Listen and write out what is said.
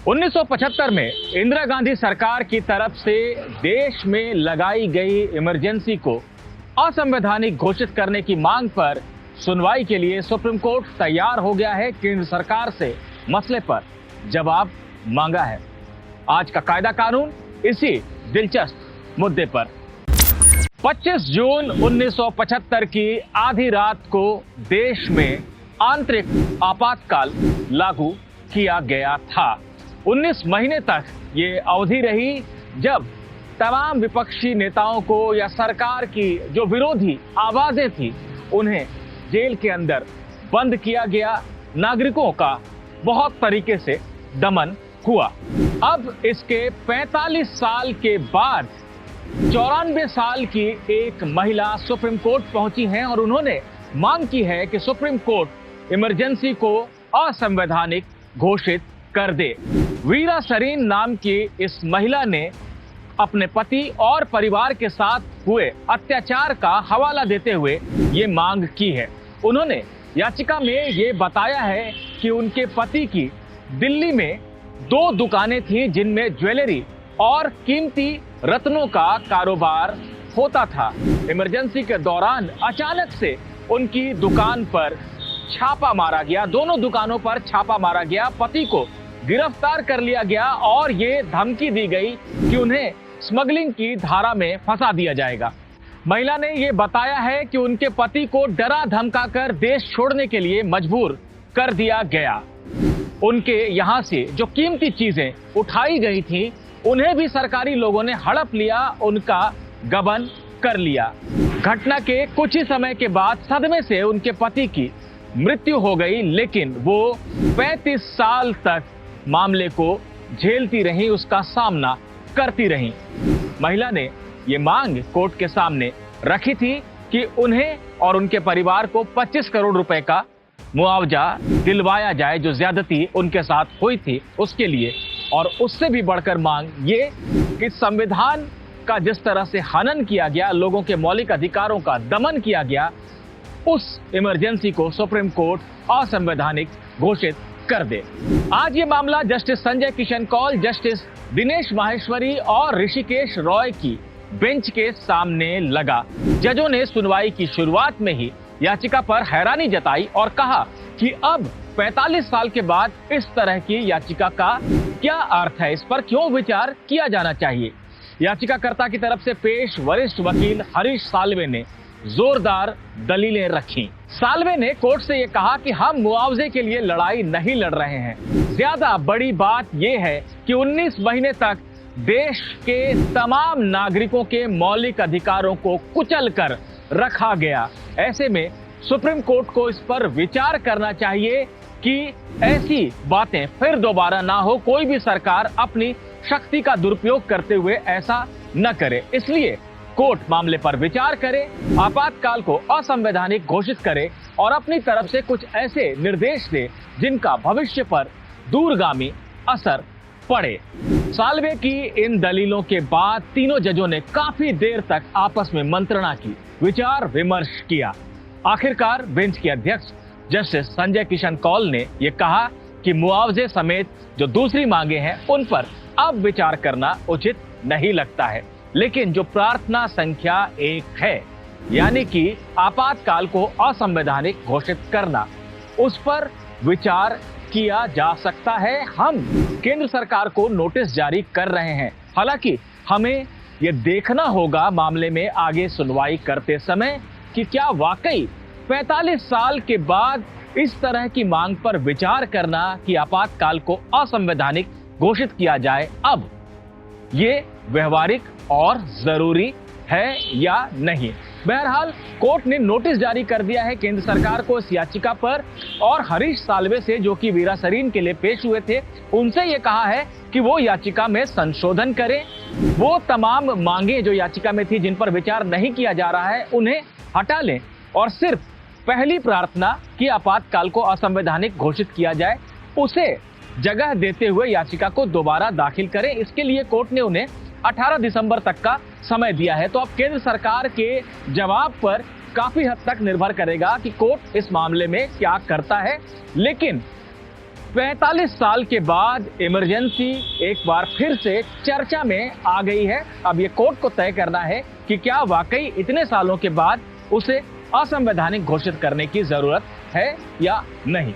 1975 में इंदिरा गांधी सरकार की तरफ से देश में लगाई गई इमरजेंसी को असंवैधानिक घोषित करने की मांग पर सुनवाई के लिए सुप्रीम कोर्ट तैयार हो गया है। केंद्र सरकार से मसले पर जवाब मांगा है। आज का कायदा कानून इसी दिलचस्प मुद्दे पर 25 जून 1975 की आधी रात को देश में आंतरिक आपातकाल लागू किया गया था। 19 महीने तक ये अवधि रही जब तमाम विपक्षी नेताओं को या सरकार की जो विरोधी आवाजें थी उन्हें जेल के अंदर बंद किया गया। नागरिकों का बहुत तरीके से दमन हुआ। अब इसके 45 साल के बाद 94 साल की एक महिला सुप्रीम कोर्ट पहुंची हैं और उन्होंने मांग की है कि सुप्रीम कोर्ट इमरजेंसी को असंवैधानिक घोषित कर दे। वीरा सरीन नाम की इस महिला ने अपने पति और परिवार के साथ हुए अत्याचार का हवाला देते हुए ये मांग की है। उन्होंने याचिका में ये बताया है कि उनके पति की दिल्ली में 2 दुकानें थीं जिनमें ज्वेलरी और कीमती रत्नों का कारोबार होता था। इमरजेंसी के दौरान अचानक से उनकी दुकान पर छापा मारा गया। दोनों दुकानों पर छापा मारा गया। पति को गिरफ्तार कर लिया गया और ये धमकी दी गई कि उन्हें स्मगलिंग की धारा में फंसा दिया जाएगा। महिला ने ये बताया है कि उनके पति को डरा धमकाकर देश छोड़ने के लिए मजबूर कर दिया गया। उनके यहाँ से जो कीमती चीजें उठाई गई थी उन्हें भी सरकारी लोगों ने हड़प लिया, उनका गबन कर लिया। घटना के कुछ ही समय के बाद सदमे से उनके पति की मृत्यु हो गई, लेकिन वो 35 साल तक मामले को झेलती रही, उसका सामना करती रही। महिला ने ये मांग कोर्ट के सामने रखी थी कि उन्हें और उनके परिवार को 25 करोड़ रुपए का मुआवजा दिलवाया जाए जो ज्यादती उनके साथ हुई थी उसके लिए। और उससे भी बढ़कर मांग ये कि संविधान का जिस तरह से हनन किया गया, लोगों के मौलिक अधिकारों का दमन किया गया, उस इमरजेंसी को सुप्रीम कोर्ट असंवैधानिक घोषित कर दे। आज ये मामला जस्टिस संजय किशन कौल, जस्टिस दिनेश माहेश्वरी और ऋषिकेश रॉय की बेंच के सामने लगा। जजों ने सुनवाई की शुरुआत में ही याचिका पर हैरानी जताई और कहा कि अब 45 साल के बाद इस तरह की याचिका का क्या अर्थ है, इस पर क्यों विचार किया जाना चाहिए। याचिकाकर्ता की तरफ से पेश वरिष्ठ वकील हरीश साल्वे ने जोरदार दलीलें रखी। साल्वे ने कोर्ट से ये कहा कि हम मुआवजे के लिए लड़ाई नहीं लड़ रहे हैं। ज्यादा बड़ी बात यह है कि 19 महीने तक देश के तमाम नागरिकों के मौलिक अधिकारों को कुचल कर रखा गया। ऐसे में सुप्रीम कोर्ट को इस पर विचार करना चाहिए कि ऐसी बातें फिर दोबारा ना हो, कोई भी सरकार अपनी शक्ति का दुरुपयोग करते हुए ऐसा न करे। इसलिए कोर्ट मामले पर विचार करे, आपातकाल को असंवैधानिक घोषित करे और अपनी तरफ से कुछ ऐसे निर्देश दे जिनका भविष्य पर दूरगामी असर पड़े। साल्वे की इन दलीलों के बाद तीनों जजों ने काफी देर तक आपस में मंत्रणा की, विचार विमर्श किया। आखिरकार बेंच के अध्यक्ष जस्टिस संजय किशन कौल ने यह कहा कि मुआवजे समेत जो दूसरी मांगे हैं उन पर अब विचार करना उचित नहीं लगता है, लेकिन जो प्रार्थना संख्या 1 है, यानी कि आपातकाल को असंवैधानिक घोषित करना, उस पर विचार किया जा सकता है। हम केंद्र सरकार को नोटिस जारी कर रहे हैं। हालांकि हमें यह देखना होगा मामले में आगे सुनवाई करते समय कि क्या वाकई 45 साल के बाद इस तरह की मांग पर विचार करना कि आपातकाल को असंवैधानिक घोषित किया जाए, अब ये व्यवहारिक और जरूरी है या नहीं। बहरहाल कोर्ट ने नोटिस जारी कर दिया है केंद्र सरकार को इस याचिका पर और हरीश साल्वे से, जो कि वीरा सरीन के लिए पेश हुए थे, उनसे ये कहा है कि वो याचिका में संशोधन करें। वो तमाम मांगे जो याचिका में थी जिन पर विचार नहीं किया जा रहा है उन्हें हटा लें और सिर्फ पहली प्रार्थना कि आपातकाल को असंवैधानिक घोषित किया जाए उसे जगह देते हुए याचिका को दोबारा दाखिल करें। इसके लिए कोर्ट ने उन्हें 18 दिसंबर तक का समय दिया है। तो अब केंद्र सरकार के जवाब पर काफी हद तक निर्भर करेगा कि कोर्ट इस मामले में क्या करता है। लेकिन 45 साल के बाद इमरजेंसी एक बार फिर से चर्चा में आ गई है। अब ये कोर्ट को तय करना है कि क्या वाकई इतने सालों के बाद उसे असंवैधानिक घोषित करने की जरूरत है या नहीं।